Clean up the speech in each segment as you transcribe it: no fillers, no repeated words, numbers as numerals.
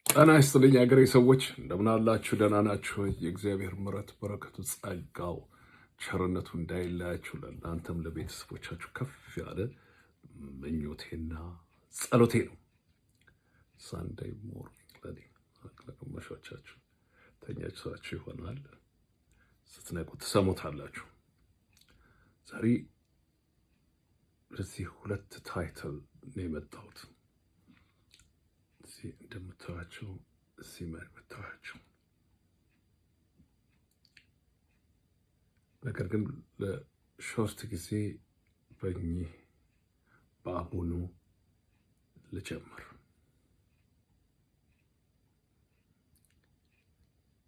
ጤና ይስጥልኝ አገሬ ሰዎች እንደምን አላችሁ? ደህና ናችሁ? የእግዚአብሔር ምሕረት በረከቱ ጸጋው ቸርነቱ እንዳይለያችሁ ለእናንተም ለቤተሰቦቻችሁ ከፍ ያለ ምኞቴና ጸሎቴ ነው። ሳንዴይ ሞርኒንግ ለግማሾቻችሁ ተኛችኋችሁ ይሆናል፣ ስትነቁ ትሰሙታላችሁ። ዛሬ ለዚህ ሁለት ታይትል ነው የመጣሁት። እንደምታዩቸው እዚህ የምታዩቸው ነገር ግን ለሾርት ጊዜ በአሁኑ ልጀምር።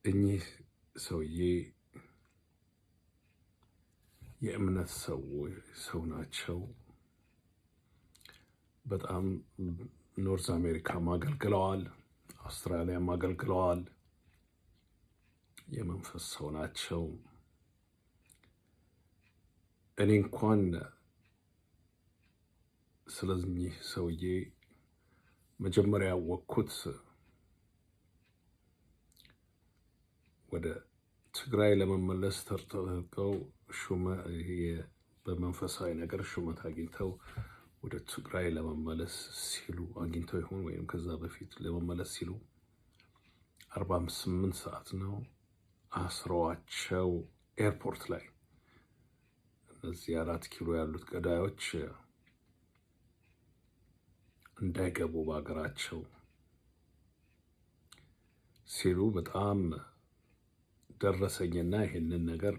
እኚህ ሰውዬ የእምነት ሰው ናቸው። በጣም ኖርዝ አሜሪካም አገልግለዋል፣ አውስትራሊያም አገልግለዋል። የመንፈስ ሰው ናቸው። እኔ እንኳን ስለዚህ ሰውዬ መጀመሪያ ያወቅኩት ወደ ትግራይ ለመመለስ ተርተው በመንፈሳዊ ነገር ሹመት አግኝተው ወደ ትግራይ ለመመለስ ሲሉ አግኝተው ይሆን ወይም ከዛ በፊት ለመመለስ ሲሉ 48 ሰዓት ነው አስረዋቸው ኤርፖርት ላይ እነዚህ 4 ኪሎ ያሉት ገዳዮች እንዳይገቡ በሀገራቸው ሲሉ በጣም ደረሰኝና ይሄንን ነገር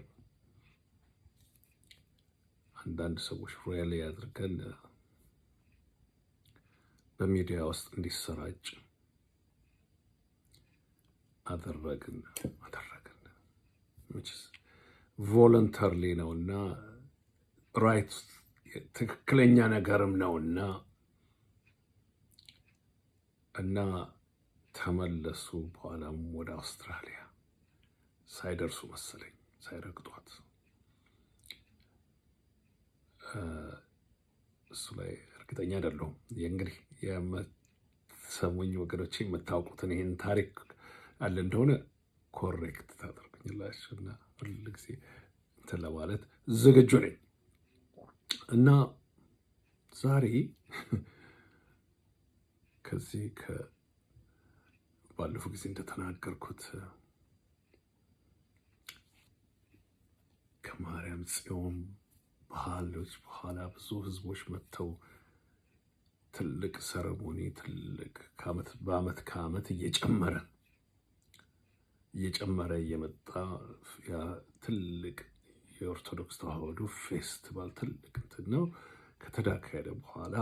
አንዳንድ ሰዎች ሪያሊ ያድርገን በሚዲያ ውስጥ እንዲሰራጭ አደረግን። ቮለንተርሊ ነውና ራይት ትክክለኛ ነገርም ነውና እና ተመለሱ። በኋላም ወደ አውስትራሊያ ሳይደርሱ መሰለኝ ሳይረግጧት እሱ ላይ እርግጠኛ አይደለሁም። እንግዲህ የምትሰሙኝ ወገኖቼ የምታውቁትን ይህን ታሪክ አለ እንደሆነ ኮሬክት ታደርጉኛላችሁ እና ሁልጊዜ እንትን ለማለት ዝግጁ ነኝ። እና ዛሬ ከዚህ ባለፈው ጊዜ እንደተናገርኩት ከማርያም ጽዮን ባህሎች በኋላ ብዙ ህዝቦች መጥተው ትልቅ ሰረሞኒ ትልቅ ከዓመት እየጨመረ እየመጣ ያ ትልቅ የኦርቶዶክስ ተዋህዶ ፌስቲቫል ትልቅ እንትን ነው። ከተካሄደ በኋላ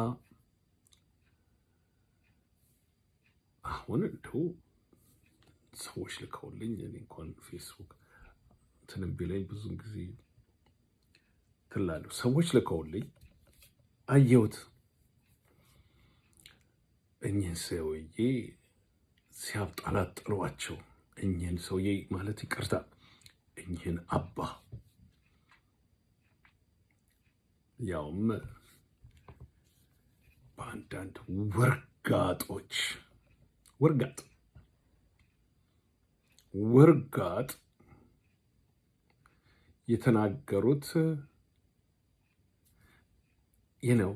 አሁን እንደው ሰዎች ልከውልኝ እኔ እንኳን ፌስቡክ እንትንም ቢለኝ ብዙም ጊዜ ትላሉ ሰዎች ልከውልኝ አየሁት። እኚህን ሰውዬ ሲያብጠላጥሏቸው እኚህን ሰውዬ ማለት ይቅርታ እኚህን አባ ያውም በአንዳንድ ወርጋጥ የተናገሩት ነው።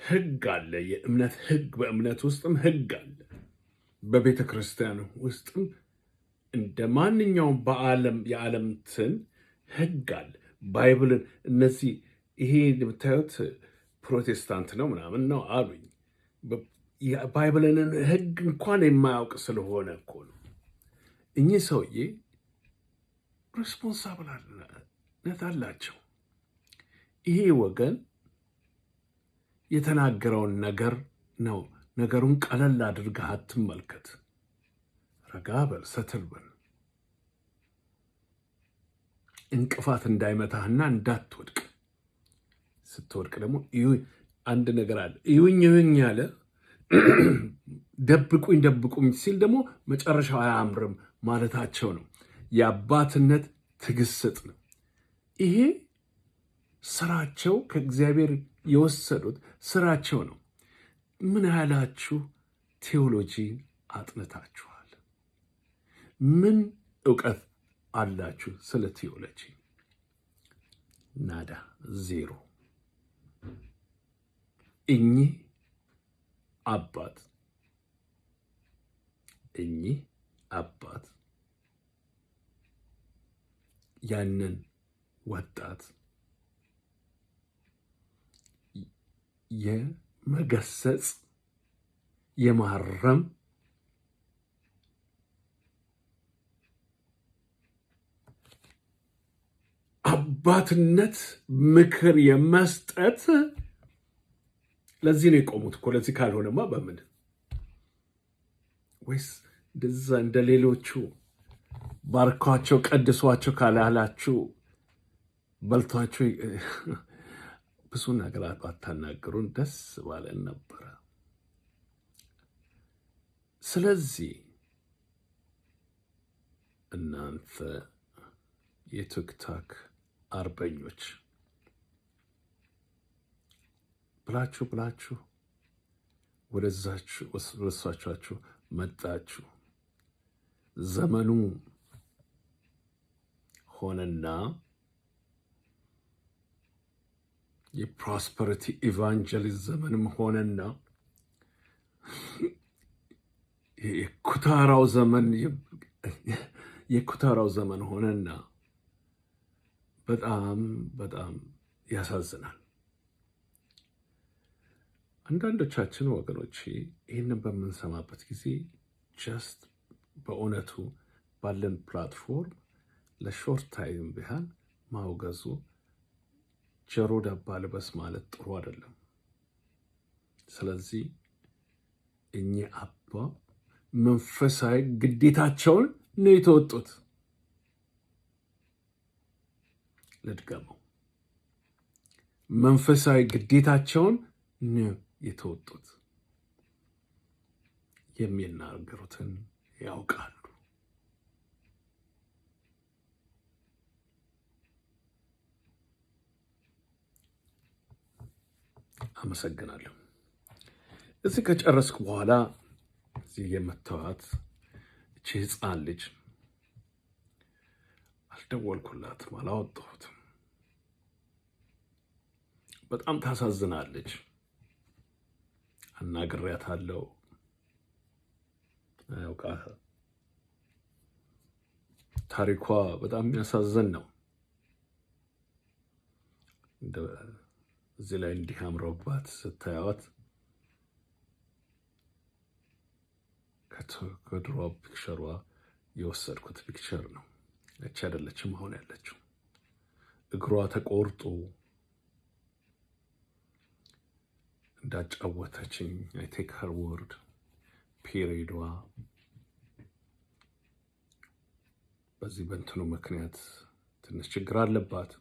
ህግ አለ፣ የእምነት ህግ። በእምነት ውስጥም ህግ አለ፣ በቤተ ክርስቲያን ውስጥም እንደ ማንኛውም የዓለም እንትን ህግ አለ። ባይብልን እነዚህ ይሄ የምታዩት ፕሮቴስታንት ነው ምናምን ነው አሉኝ። ባይብልን ህግ እንኳን የማያውቅ ስለሆነ እኮ ነው። እኚህ ሰውዬ ሬስፖንሳብልነት አላቸው። ይሄ ወገን የተናገረውን ነገር ነው። ነገሩን ቀለል አድርገህ አትመልከት። ረጋ በል፣ ሰትል በል። እንቅፋት እንዳይመታህና እንዳትወድቅ። ስትወድቅ ደግሞ አንድ ነገር አለ። እዩኝ ያለ ደብቁኝ ሲል ደግሞ መጨረሻው አያምርም ማለታቸው ነው። የአባትነት ትግስት ነው ይሄ። ስራቸው ከእግዚአብሔር የወሰዱት ስራቸው ነው። ምን ያህላችሁ ቴዎሎጂ አጥንታችኋል? ምን እውቀት አላችሁ ስለ ቴዎሎጂ? ናዳ፣ ዜሮ። እኚህ አባት ያንን ወጣት የመገሰጽ የማረም አባትነት ምክር የመስጠት ለዚህ ነው የቆሙት እኮ። ለዚህ ካልሆነማ በምን? ወይስ እንደዛ እንደ ሌሎቹ ባርኳቸው ቀድሷቸው ካላላችሁ በልቷቸው ብዙ ነገር አታናግሩን ደስ ባለን ነበረ። ስለዚህ እናንተ የቲክቶክ አርበኞች ብላችሁ ወደሳችሁ መጣችሁ። ዘመኑ ሆነና የፕሮስፐሪቲ ኢቫንጀሊዝም ዘመንም ሆነና የኩታራው ዘመን ሆነና በጣም ያሳዝናል። አንዳንዶቻችን ወገኖች ይህንን በምንሰማበት ጊዜ ጀስት በእውነቱ ባለን ፕላትፎርም ለሾርት ታይም ቢሆን ማውገዙ ጆሮ ዳባ ልበስ ማለት ጥሩ አይደለም። ስለዚህ እኚህ አባ መንፈሳዊ ግዴታቸውን ነው የተወጡት። ልድገመው፣ መንፈሳዊ ግዴታቸውን ነው የተወጡት። የሚናገሩትን ያውቃሉ። አመሰግናለሁ። እዚህ ከጨረስኩ በኋላ እዚህ የመተዋት እቺ ህፃን ልጅ አልደወልኩላትም፣ አላወጣሁትም። በጣም ታሳዝናለች። አናግሬያታለሁ። ያውቃ ታሪኳ በጣም የሚያሳዝን ነው። እዚህ ላይ እንዲህ አምሮባት ስታያት ከድሮ ፒክቸሯ የወሰድኩት ፒክቸር ነው። እቺ አይደለችም አሁን ያለችው። እግሯ ተቆርጦ እንዳጫወተችኝ አይ ቴክ ሄር ወርድ ፒሪዷ በዚህ በእንትኑ ምክንያት ትንሽ ችግር አለባት።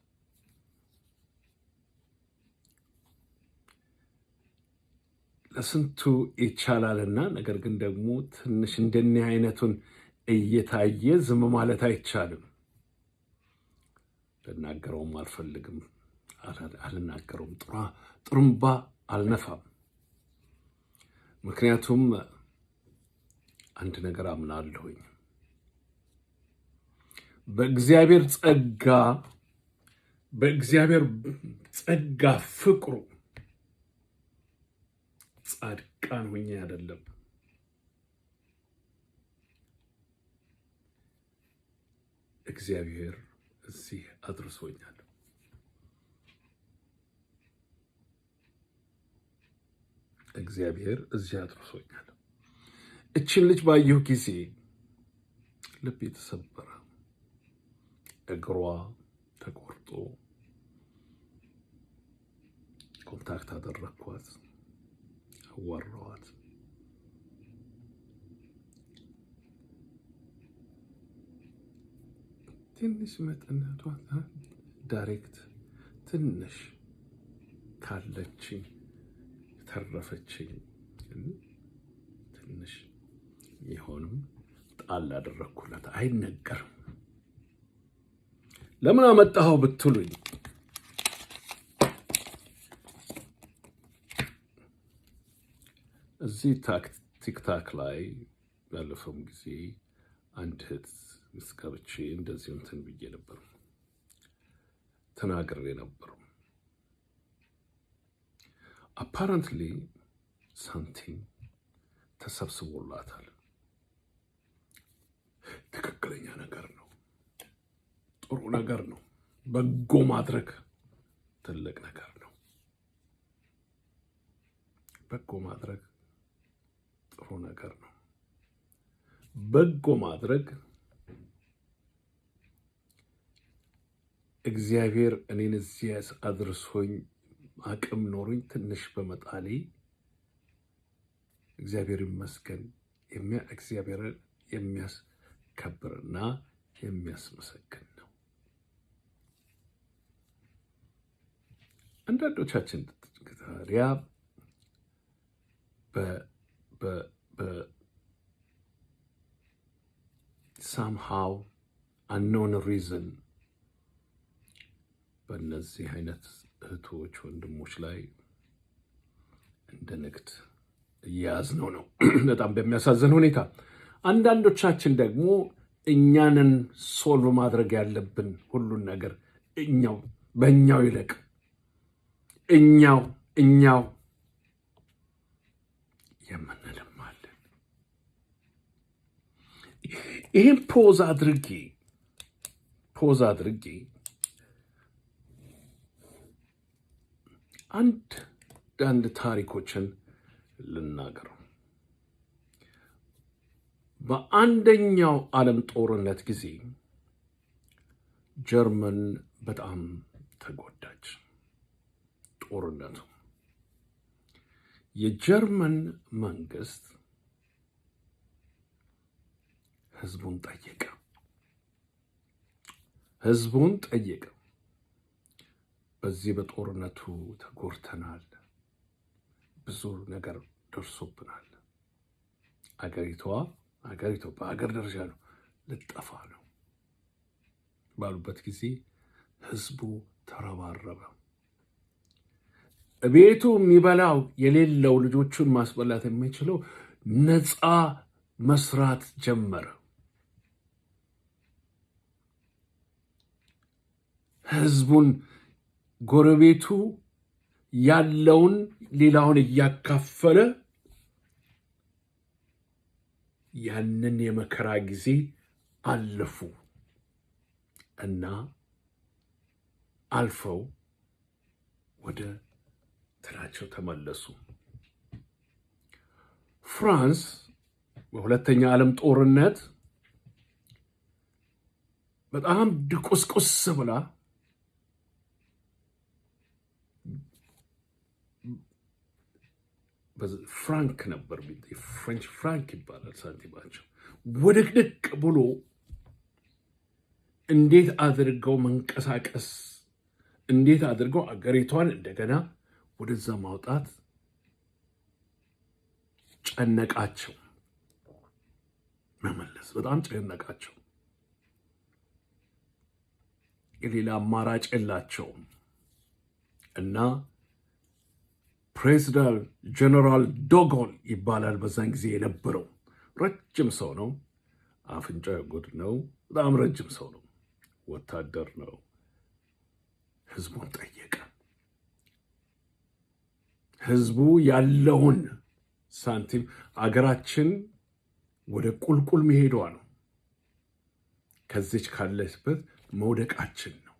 ለስንቱ ይቻላልና ነገር ግን ደግሞ ትንሽ እንደዚህ አይነቱን እየታየ ዝም ማለት አይቻልም። ልናገረውም አልፈልግም፣ አልናገረውም፣ ጥሩምባ አልነፋም። ምክንያቱም አንድ ነገር አምናለሁኝ፣ በእግዚአብሔር ጸጋ ፍቅሩ ጻድቃን ሆኜ አይደለም፣ እግዚአብሔር እዚህ አድርሶኛል። እግዚአብሔር እዚህ አድርሶኛል። እችን ልጅ ባየሁ ጊዜ ልቤ ተሰበረ። እግሯ ተቆርጦ ኮንታክት አደረኳት፣ አዋራኋት። ትንሽ መጠናቷ ዳይሬክት ትንሽ ካለችኝ ተረፈችኝ ትንሽ ይሆንም ጣል አደረኩላት። አይነገርም። ለምን አመጣኸው ብትሉኝ እዚህ ቲክታክ ላይ ያለፈውም ጊዜ አንድ እህት ምስጋብቼ እንደዚህ እንትን ብዬ ነበር ተናግሬ ነበር። አፓረንትሊ ሳንቲም ተሰብስቦላታል። ትክክለኛ ነገር ነው፣ ጥሩ ነገር ነው። በጎ ማድረግ ትልቅ ነገር ነው። በጎ ማድረግ ጥሩ ነገር ነው። በጎ ማድረግ እግዚአብሔር እኔን እዚህ አድርሶኝ አቅም ኖሮኝ ትንሽ በመጣሌ እግዚአብሔር ይመስገን እግዚአብሔር የሚያስከብርና የሚያስመሰግን ነው። አንዳንዶቻችን ታዲያ somehow unknown reason በእነዚህ አይነት እህቶች ወንድሞች ላይ እንደ ንግድ እያያዝነው ነው በጣም በሚያሳዝን ሁኔታ። አንዳንዶቻችን ደግሞ እኛንን ሶልቭ ማድረግ ያለብን ሁሉን ነገር በእኛው ይለቅ እኛው የምንልም አለን። ይህን ፖዝ አድርጌ አንድ ታሪኮችን ልናገር። በአንደኛው ዓለም ጦርነት ጊዜ ጀርመን በጣም ተጎዳች። ጦርነቱ የጀርመን መንግስት ህዝቡን ጠየቀ። በዚህ በጦርነቱ ተጎድተናል፣ ብዙ ነገር ደርሶብናል። አገሪቷ በአገር ደረጃ ነው ልጠፋ ነው ባሉበት ጊዜ ህዝቡ ተረባረበ። ቤቱ የሚበላው የሌለው ልጆቹን ማስበላት የሚችለው ነፃ መስራት ጀመረ። ህዝቡን ጎረቤቱ ያለውን ሌላውን እያካፈለ ያንን የመከራ ጊዜ አለፉ እና አልፈው ወደ ትራቸው ተመለሱ። ፍራንስ በሁለተኛ ዓለም ጦርነት በጣም ድቁስቁስ ብላ ፍራንክ ነበር፣ ፍሬንች ፍራንክ ይባላል ሳንቲማቸው። ወድቅድቅ ብሎ እንዴት አድርገው መንቀሳቀስ፣ እንዴት አድርገው አገሪቷን እንደገና ወደዛ ማውጣት ጨነቃቸው። መመለስ በጣም ጨነቃቸው። የሌላ አማራጭ የላቸውም እና ፕሬዚዳንት ጀነራል ዶጎል ይባላል በዛን ጊዜ የነበረው። ረጅም ሰው ነው፣ አፍንጫ ጉድ ነው፣ በጣም ረጅም ሰው ነው፣ ወታደር ነው። ህዝቡን ጠየቀ። ህዝቡ ያለውን ሳንቲም አገራችን ወደ ቁልቁል መሄዷ ነው፣ ከዚች ካለችበት መውደቃችን ነው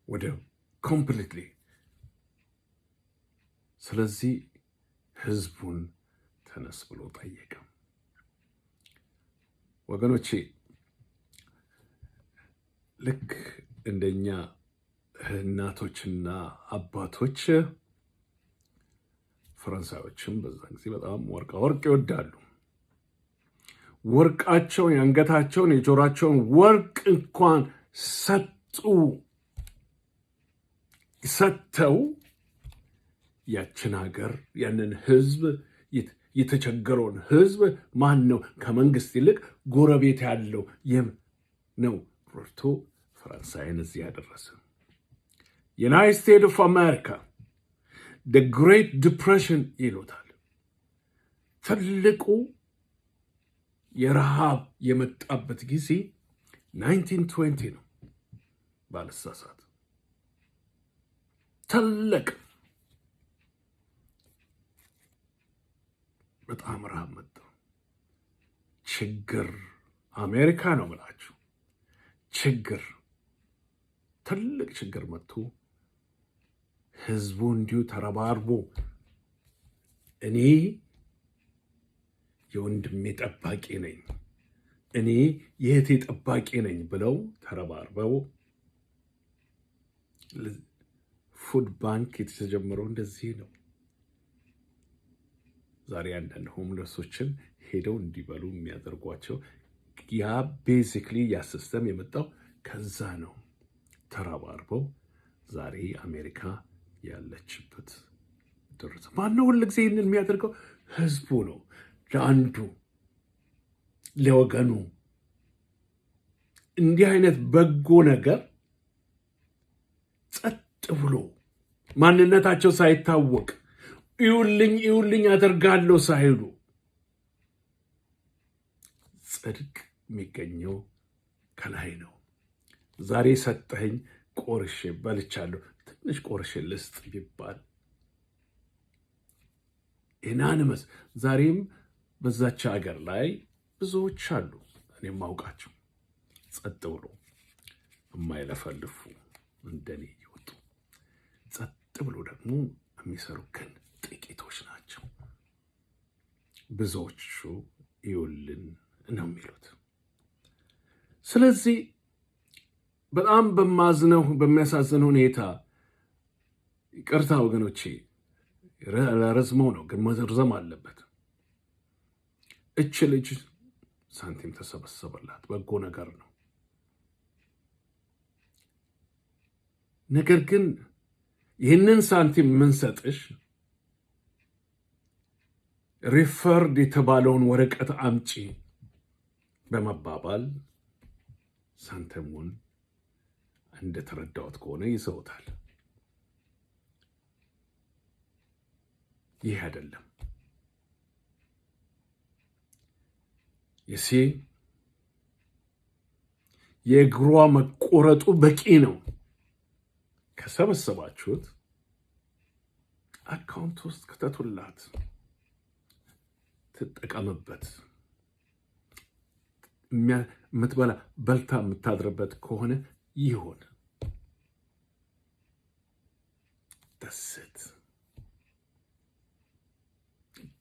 ወደ ኮምፕሊትሊ። ስለዚህ ህዝቡን ተነስ ብሎ ጠየቀ። ወገኖቼ ልክ እንደኛ እናቶችና አባቶች ፈረንሳዮችም በዛን ጊዜ በጣም ወርቅ ይወዳሉ። ወርቃቸውን፣ የአንገታቸውን፣ የጆሯቸውን ወርቅ እንኳን ሰጥተው ያችን ሀገር ያንን ህዝብ የተቸገረውን ህዝብ ማን ነው ከመንግስት ይልቅ ጎረቤት ያለው ነው ረድቶ ፈረንሳይን እዚህ ያደረሰ። ዩናይትድ ስቴትስ ኦፍ አሜሪካ the great depression ይሉታል። ትልቁ የረሃብ የመጣበት ጊዜ 1920 ነው ባልሳሳት። ትልቅ በጣም ረሃብ መጣ። ችግር አሜሪካ ነው ምላችሁ ችግር ትልቅ ችግር መጥቶ ህዝቡ እንዲሁ ተረባርቦ እኔ የወንድሜ ጠባቂ ነኝ፣ እኔ የእህቴ ጠባቂ ነኝ ብለው ተረባርበው ፉድ ባንክ የተጀመረው እንደዚህ ነው። ዛሬ አንዳንድ ሆምለሶችን ሄደው እንዲበሉ የሚያደርጓቸው ያ ቤዚክሊ ያ ሲስተም የመጣው ከዛ ነው። ተረባርበው ዛሬ አሜሪካ ያለችበት ደረሰ። ማነው ሁል ጊዜ ይህንን የሚያደርገው? ህዝቡ ነው። ለአንዱ ለወገኑ እንዲህ አይነት በጎ ነገር ጸጥ ብሎ ማንነታቸው ሳይታወቅ እዩልኝ አደርጋለሁ ሳይሉ ጽድቅ የሚገኘው ከላይ ነው። ዛሬ ሰጠኸኝ ቆርሼ በልቻለሁ፣ ትንሽ ቆርሼ ልስጥ ቢባል ኢናንመስ ዛሬም በዛች ሀገር ላይ ብዙዎች አሉ እኔም ማውቃቸው ጸጥ ብሎ የማይለፈልፉ እንደኔ ይወጡ ጸጥ ብሎ ደግሞ የሚሰሩ ግን ጥቂቶች ናቸው። ብዙዎቹ ይውልን ነው የሚሉት። ስለዚህ በጣም በሚያሳዝን ሁኔታ ይቅርታ ወገኖቼ፣ ረዝመው ነው ግን መዘርዘም አለበት። እች ልጅ ሳንቲም ተሰበሰበላት፣ በጎ ነገር ነው። ነገር ግን ይህንን ሳንቲም የምንሰጥሽ ሪፈርድ የተባለውን ወረቀት አምጪ በመባባል ሳንቲሙን እንደተረዳሁት ከሆነ ይዘውታል። ይህ አይደለም። የእግሯ መቆረጡ በቂ ነው። ከሰበሰባችሁት አካውንት ውስጥ ክተቱላት፣ ትጠቀምበት። የምትበላ በልታ የምታድርበት ከሆነ ይሁን።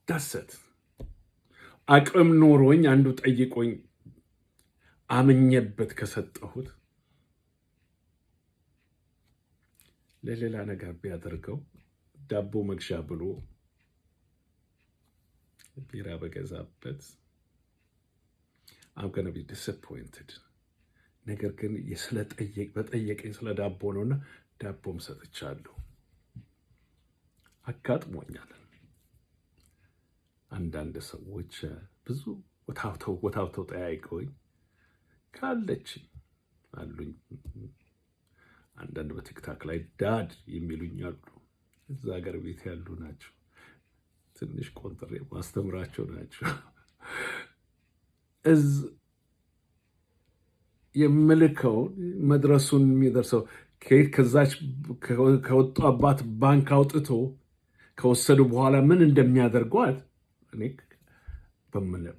ደሰት አቅም ኖሮኝ አንዱ ጠይቆኝ አምኜበት ከሰጠሁት ለሌላ ነገር ቢያደርገው ዳቦ መግዣ ብሎ ቢራ በገዛበት I'm going to be disappointed። ነገር ግን በጠየቀኝ ስለ ዳቦ ነውና ዳቦም ሰጥቻለሁ። አጋጥሞኛል። አንዳንድ ሰዎች ብዙ ወታውተው ጠያይቀውኝ ካለች አሉኝ። አንዳንድ በቲክታክ ላይ ዳድ የሚሉኝ አሉ። እዛ ሀገር ቤት ያሉ ናቸው። ትንሽ ቆንጥሬ ማስተምራቸው ናቸው። የምልከውን መድረሱን የሚደርሰው ከዛች ከወጣባት ባንክ አውጥቶ ከወሰዱ በኋላ ምን እንደሚያደርጓት እኔ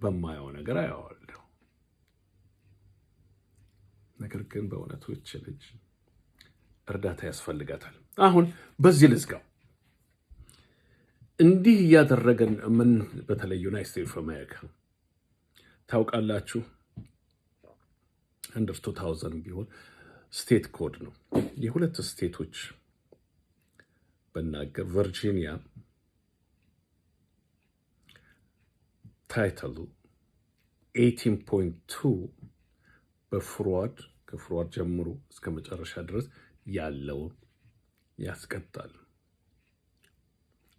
በማየው ነገር አየዋለሁ። ነገር ግን በእውነቱ ይህች ልጅ እርዳታ ያስፈልጋታል። አሁን በዚህ ልዝጋው። እንዲህ እያደረገን ምን በተለይ ዩናይትድ ስቴትስ ኦፍ አሜሪካ ታውቃላችሁ፣ አንደር 2000 ቢሆን ስቴት ኮድ ነው። የሁለት ስቴቶች በናገር ቨርጂኒያ ታይትሉ 18.2 በፍሮድ ከፍሮድ ጀምሮ እስከ መጨረሻ ድረስ ያለውን ያስቀጣል።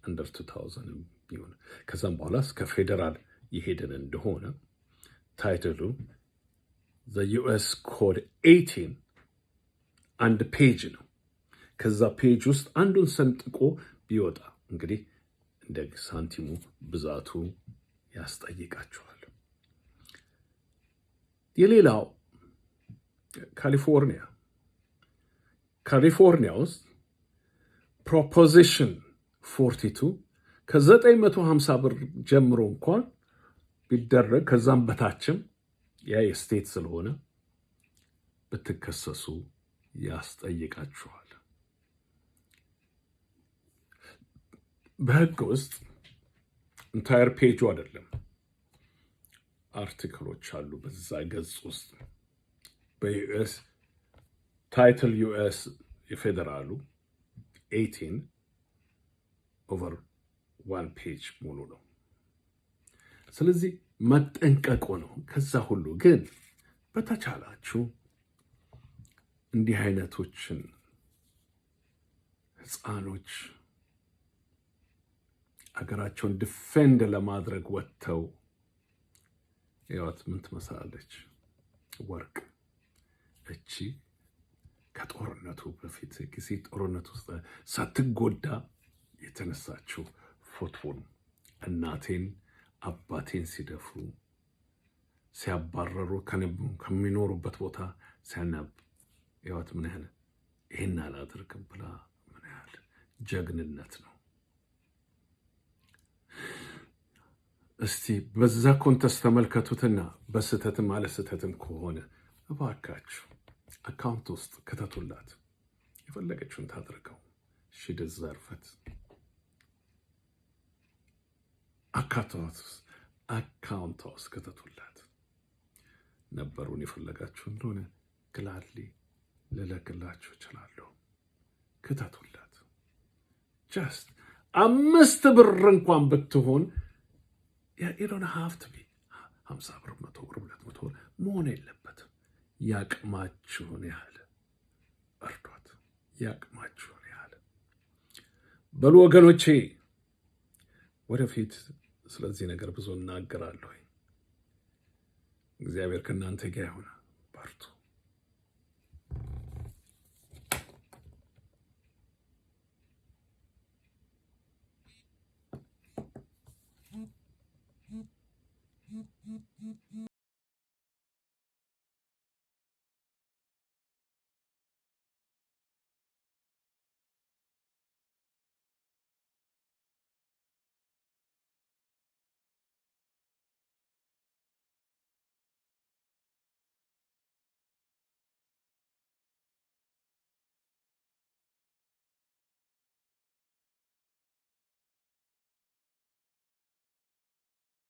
አንደር 2000 ቢሆን ከዛም በኋላ እስከ ፌዴራል የሄደን እንደሆነ ታይትሉ the US Code 18 አንድ ፔጅ ነው። ከዛ ፔጅ ውስጥ አንዱን ሰንጥቆ ቢወጣ እንግዲህ እንደ ሳንቲሙ ብዛቱ ያስጠይቃችኋል። የሌላው ካሊፎርኒያ ውስጥ ፕሮፖዚሽን 42 ከ950 ብር ጀምሮ እንኳን ቢደረግ ከዛም በታችም ያ የስቴት ስለሆነ ብትከሰሱ ያስጠይቃችኋል። በህግ ውስጥ ኢንታየር ፔጁ አይደለም፣ አርቲክሎች አሉ በዛ ገጽ ውስጥ በዩኤስ ታይትል ዩኤስ የፌዴራሉ 18/1 ፔጅ ሙሉ ነው። ስለዚህ መጠንቀቁ ነው። ከዛ ሁሉ ግን በተቻላችሁ እንዲህ አይነቶችን ህፃኖች ሀገራቸውን ዲፌንድ ለማድረግ ወጥተው ህይወት ምን ትመስላለች? ወርቅ። እቺ ከጦርነቱ በፊት ጊዜ ጦርነቱ ውስጥ ሳትጎዳ የተነሳችው ፎቶን እናቴን አባቴን ሲደፍሩ ሲያባረሩ ከሚኖሩበት ቦታ ሲያነብ ህይወት ምን ያህል ይህን አላደርግም ብላ ምን ያህል ጀግንነት ነው። እስቲ በዛ ኮንተስት ተመልከቱትና በስተትም አለ ስተትም ከሆነ እባካችሁ አካውንት ውስጥ ከተቱላት። የፈለገችውን ታድርገው። ዲዘርቭት አካውንት ውስጥ ከተቱላት። ነበሩን የፈለጋችሁ እንደሆነ ግላድሊ ልለግላችሁ እችላለሁ። ከተቱላት። ጀስት 5 ብር እንኳን ብትሆን የኢሮን ሀፍት 50 ብር 100 ብር 200 ብር መሆን የለበትም። ያቅማችሁን ያህል እርዷት። ያቅማችሁን ያህል በሉ ወገኖቼ። ወደፊት ስለዚህ ነገር ብዙ እናገራለሁ። እግዚአብሔር ከእናንተ ጋር ይሁን። በርቱ።